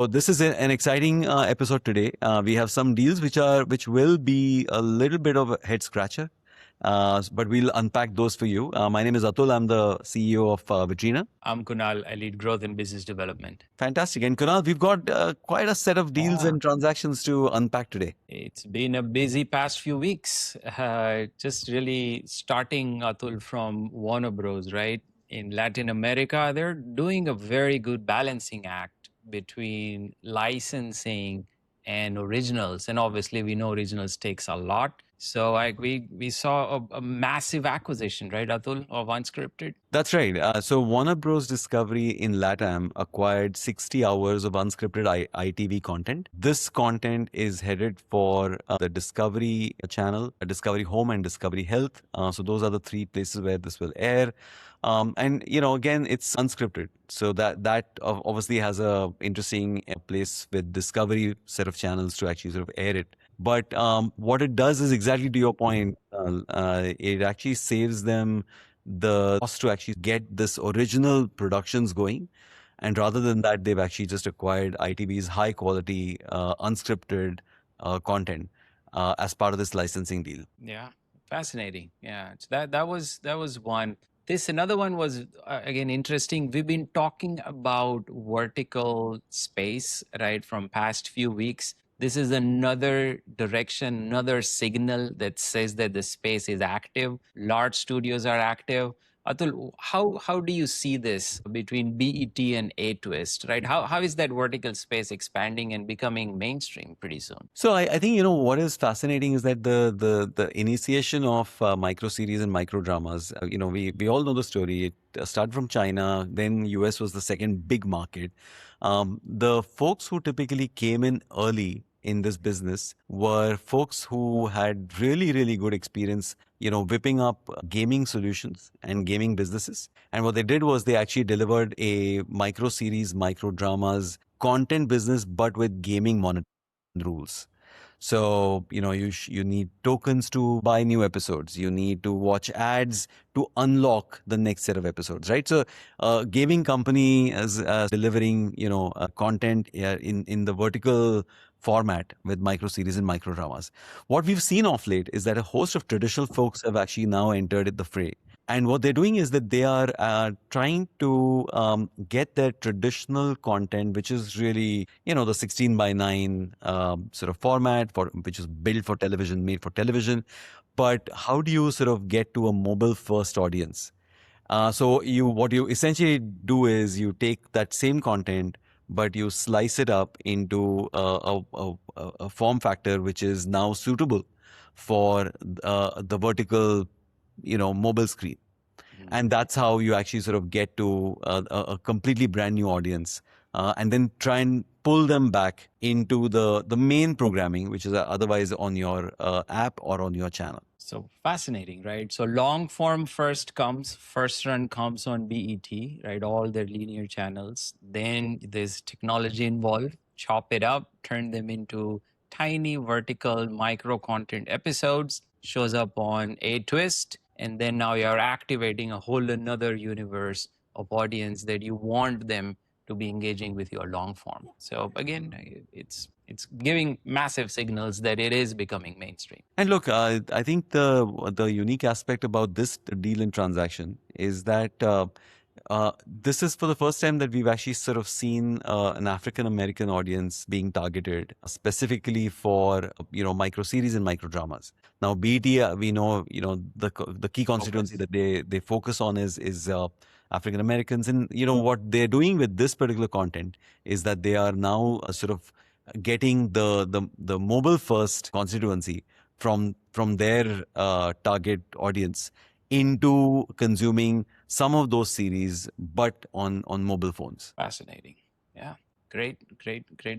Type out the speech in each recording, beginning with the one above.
This is an exciting episode today. We have some deals which will be a little bit of a head scratcher, but we'll unpack those for you. My name is Atul. I'm the CEO of Vitrina. I'm Kunal. I lead growth and business development. Fantastic. And Kunal, we've got quite a set of deals and transactions to unpack today. It's been a busy past few weeks. Just really starting, Atul, from Warner Bros., right? In Latin America, they're doing a very good balancing act between licensing and originals. And obviously, we know originals takes a lot. So we saw a massive acquisition, right, Atul, of Unscripted? That's right. So Warner Bros. Discovery in LATAM acquired 60 hours of unscripted ITV content. This content is headed for the Discovery channel, Discovery Home and Discovery Health. So those are the three places where this will air. And again, it's unscripted, so that obviously has a interesting place with Discovery set of channels to actually sort of air it. But what it does is exactly to your point. It actually saves them the cost to actually get this original productions going. And rather than that, they've actually just acquired ITV's high quality, unscripted content as part of this licensing deal. Yeah, fascinating. Yeah, so that was one. This another one was again interesting. We've been talking about vertical space, right, from past few weeks. This is another direction, another signal that says that the space is active. Large studios are active. Atul, how do you see this between BET and A Twist, right? How is that vertical space expanding and becoming mainstream pretty soon? So I think what is fascinating is that the initiation of micro series and micro dramas. We all know the story. It started from China, then US was the second big market. The folks who typically came in early in this business were folks who had really good experience whipping up gaming solutions and gaming businesses. And what they did was they actually delivered a micro series, micro dramas content business, but with gaming monitoring rules. So, you need tokens to buy new episodes. You need to watch ads to unlock the next set of episodes, right? So, gaming company is delivering, content in the vertical format with micro series and micro dramas. What we've seen of late is that a host of traditional folks have actually now entered the fray. And what they're doing is that they are trying to get their traditional content, which is really, the 16 by 9 sort of format, which is built for television, made for television. But how do you sort of get to a mobile first audience? So what you essentially do is you take that same content, but you slice it up into a form factor which is now suitable for the vertical mobile screen. And that's how you actually sort of get to a completely brand new audience, and then try and pull them back into the main programming, which is otherwise on your app or on your channel. So fascinating, right? So long form first run comes on BET, right? All their linear channels. Then there's technology involved, chop it up, turn them into tiny vertical micro content episodes, shows up on A Twist. And then now you're activating a whole another universe of audience that you want them to be engaging with your long form. So again, it's giving massive signals that it is becoming mainstream. And look, I think the unique aspect about this deal and transaction is that this is for the first time that we've actually sort of seen an African American audience being targeted specifically for micro series and micro dramas. Now, BET, we know the key constituency that they focus on is African Americans, and what they're doing with this particular content is that they are now sort of getting the mobile first constituency from their target audience into consuming some of those series, but on mobile phones. Fascinating. Yeah. Great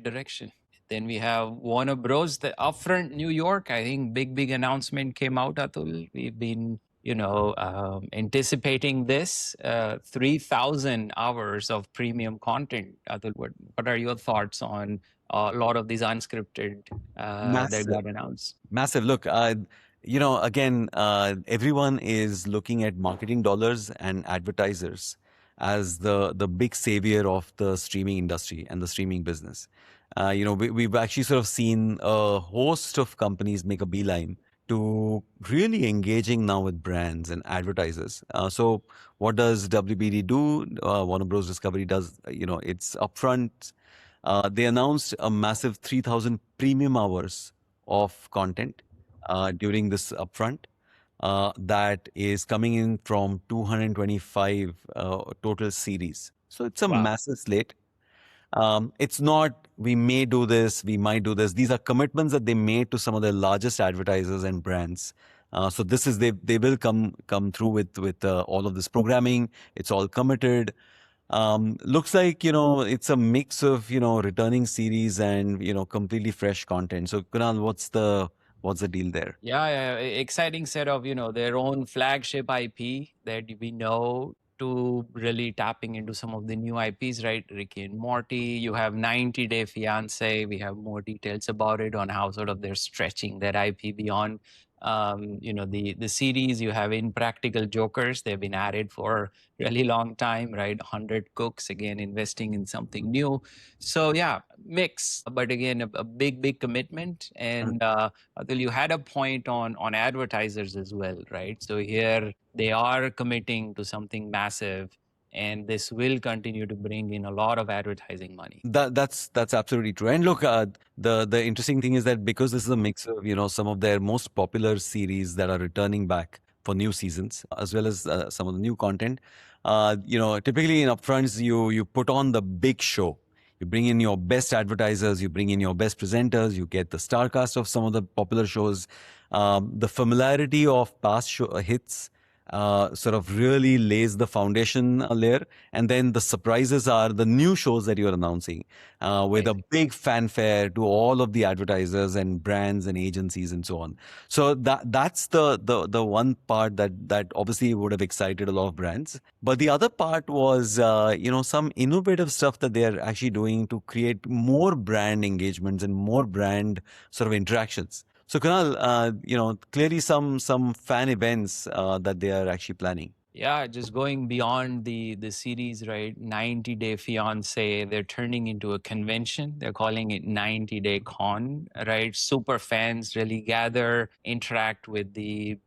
direction. Then we have Warner Bros. The Upfront New York. I think big announcement came out, Atul. We've been anticipating this 3,000 hours of premium content. Atul, what are your thoughts on a lot of these unscripted that got announced? Massive. Look, again, everyone is looking at marketing dollars and advertisers as the big savior of the streaming industry and the streaming business. We've actually sort of seen a host of companies make a beeline to really engaging now with brands and advertisers. So what does WBD do? Warner Bros. Discovery does, it's upfront. They announced a massive 3,000 premium hours of content during this upfront that is coming in from 225 total series. So it's a Wow. massive slate. It's not we may do this, we might do this. These are commitments that they made to some of the largest advertisers and brands. So this is they will come through with all of this programming. It's all committed. Looks like it's a mix of returning series and completely fresh content. So Kunal, what's the deal there? Yeah, yeah, exciting set of their own flagship IP that we know, to really tapping into some of the new IPs, right? Ricky and Morty. You have 90 Day Fiance. We have more details about it on how sort of they're stretching that IP beyond. The series. You have Impractical Jokers. They've been at it for really long time, right? 100 Cooks, again investing in something new. So yeah, mix, but again a big commitment. And Atul, you had a point on advertisers as well, right? So here they are committing to something massive, and this will continue to bring in a lot of advertising money. That's absolutely true. And look, the interesting thing is that because this is a mix of some of their most popular series that are returning back for new seasons, as well as some of the new content. Typically in upfronts, you put on the big show. You bring in your best advertisers, you bring in your best presenters, you get the star cast of some of the popular shows. The familiarity of past hits sort of really lays the foundation layer. And then the surprises are the new shows that you're announcing with a Right. big fanfare to all of the advertisers and brands and agencies and so on. So that's the one part that obviously would have excited a lot of brands. But the other part was some innovative stuff that they are actually doing to create more brand engagements and more brand sort of interactions. So Kunal, clearly some fan events that they are actually planning. Yeah, just going beyond the series, right? 90 Day Fiance, they're turning into a convention. They're calling it 90 Day Con, right? Super fans really gather, interact with the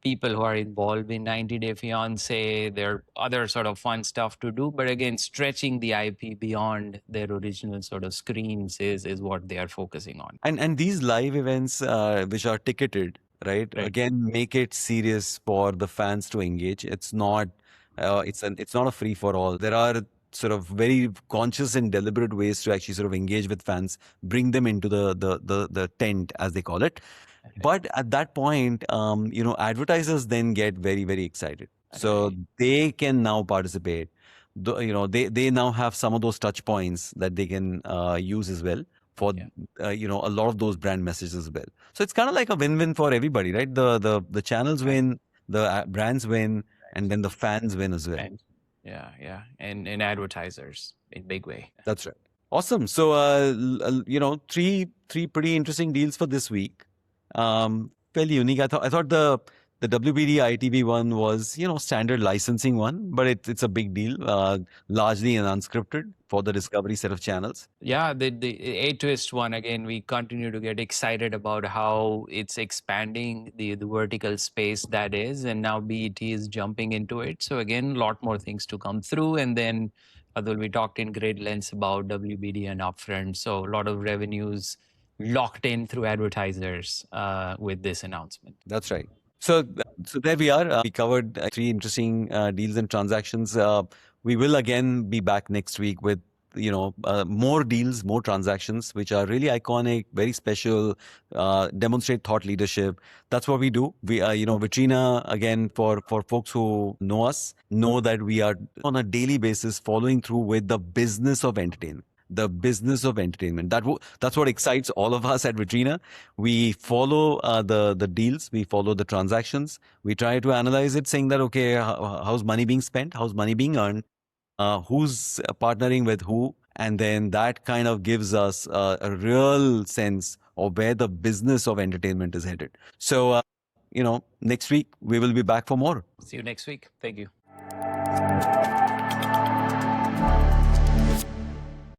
people who are involved in 90 Day Fiance. There are other sort of fun stuff to do, but again, stretching the IP beyond their original sort of screens is what they are focusing on. And these live events, which are ticketed, right? Right. Again, make it serious for the fans to engage. It's not a free for all. There are sort of very conscious and deliberate ways to actually sort of engage with fans, bring them into the tent, as they call it. Right. But at that point, advertisers then get very, very excited. So Right. they can now participate. They now have some of those touch points that they can use as well for Yeah. a lot of those brand messages as well. So it's kind of like a win-win for everybody, right? The channels Right. win, the brands win, and then the fans win as well. And yeah, yeah, and advertisers in big way. That's right. Awesome. So, three pretty interesting deals for this week. Fairly unique. I thought the WBD ITV one was standard licensing one, but it's a big deal. Largely an unscripted for the Discovery set of channels. Yeah, the A twist one, again, we continue to get excited about how it's expanding the vertical space that is, and now BET is jumping into it. So again, a lot more things to come through. And then Adul, we talked in great lengths about WBD and Upfront. So a lot of revenues locked in through advertisers with this announcement. That's right. So there we are. We covered three interesting deals and transactions. We will again be back next week with more deals, more transactions, which are really iconic, very special, demonstrate thought leadership. That's what we do. We Vitrina, again, for folks who know us, know that we are on a daily basis following through with the business of entertainment. The business of entertainment. That's what excites all of us at Vitrina. We follow the deals, we follow the transactions. We try to analyze it, saying that okay, how's money being spent, how's money being earned, who's partnering with who, and then that kind of gives us a real sense of where the business of entertainment is headed. So, next week we will be back for more. See you next week. Thank you.